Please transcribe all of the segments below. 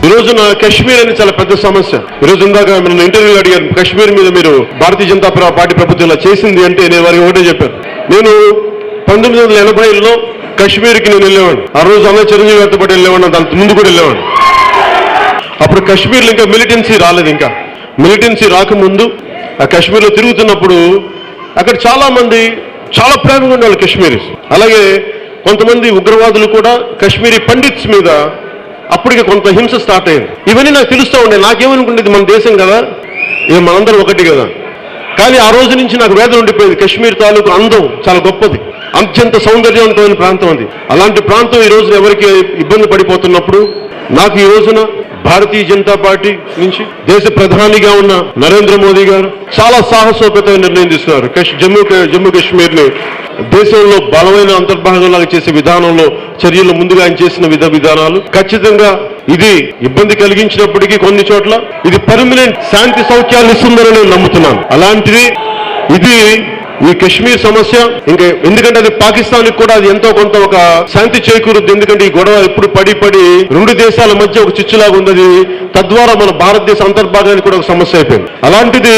రోజున కాశ్మీర్ అనేది చాలా పెద్ద సమస్య. ఈ రోజు ఇందాక మన ఇంటర్వ్యూ అడిగారు, కాశ్మీర్ మీద మీరు భారతీయ జనతా పార్టీ ప్రభుత్వం ఇలా చేసింది అంటే నేను వారికి ఒకటే చెప్పాను. నేను 1980లో కాశ్మీర్కి నేను వెళ్ళేవాడు. ఆ రోజు అన్న చిరంజీవి గారితో పాటు వెళ్ళేవాడు, దాని ముందు కూడా వెళ్ళేవాడు. అప్పుడు కాశ్మీర్లో ఇంకా మిలిటెన్సీ రాలేదు. ఇంకా మిలిటెన్సీ రాకముందు ఆ కాశ్మీర్లో తిరుగుతున్నప్పుడు అక్కడ చాలా మంది చాలా ప్రేమగా ఉండేవాళ్ళు కాశ్మీరీస్. అలాగే కొంతమంది ఉగ్రవాదులు కూడా కాశ్మీరీ పండిట్స్ మీద అప్పటికి కొంత హింస స్టార్ట్ అయింది. ఇవన్నీ నాకు తెలుస్తూ ఉండే. నాకేమనుకుంటుంది, మన దేశం కదా, ఇక మనందరం ఒకటి కదా. కానీ ఆ రోజు నుంచి నాకు వేదన ఉండిపోయింది. కాశ్మీర్ తాలూకు అందం చాలా గొప్పది, అత్యంత సౌందర్యవంతమైన ప్రాంతం అది. అలాంటి ప్రాంతం ఈ రోజున ఎవరికి ఇబ్బంది పడిపోతున్నప్పుడు నాకు ఈ రోజున భారతీయ జనతా పార్టీ నుంచి దేశ ప్రధానిగా ఉన్న నరేంద్ర మోదీ గారు చాలా సాహసోపేతమైన నిర్ణయం తీసుకున్నారు. జమ్మూ కాశ్మీర్ ని దేశంలో బలమైన అంతర్భాగంలాగా చేసే విధానంలో చర్యలు ముందుగా ఆయన చేసిన విధానాలు ఖచ్చితంగా ఇది ఇబ్బంది కలిగించినప్పటికీ కొన్ని చోట్ల ఇది పర్మనెంట్ శాంతి సౌఖ్యాలు ఇస్తుందని నేను నమ్ముతున్నాను. అలాంటిది ఇది ఈ కాశ్మీర్ సమస్య ఇంకా ఎందుకంటే అది పాకిస్తాన్కి కూడా అది ఎంతో కొంత ఒక శాంతి చేకూరుద్ది. ఎందుకంటే ఈ గొడవ ఇప్పుడు పడి రెండు దేశాల మధ్య ఒక చిచ్చులాగా ఉన్నది. తద్వారా మన భారతదేశ అంతర్భాగానికి కూడా ఒక సమస్య అయిపోయింది. అలాంటిది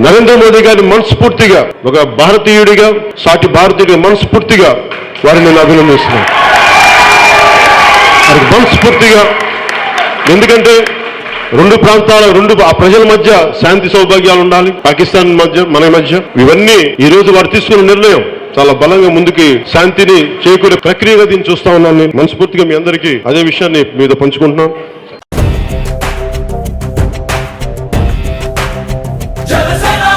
నరేంద్ర మోదీ గారిని మనస్ఫూర్తిగా ఒక భారతీయుడిగా, సాటి భారతీయుడిగా మనస్ఫూర్తిగా వారిని నేను అభినందిస్తున్నాను. వారికి మనస్ఫూర్తిగా, ఎందుకంటే రెండు ప్రాంతాల ఆ ప్రజల మధ్య శాంతి సౌభాగ్యాలు ఉండాలి, పాకిస్తాన్ మధ్య మన మధ్య. ఇవన్నీ ఈ రోజు వారు తీసుకున్న నిర్ణయం చాలా బలంగా ముందుకి శాంతిని చేకూరే ప్రక్రియగా దీన్ని చూస్తా ఉన్నాను. నేను మనస్ఫూర్తిగా మీ అందరికీ అదే విషయాన్ని మీద పంచుకుంటున్నాను.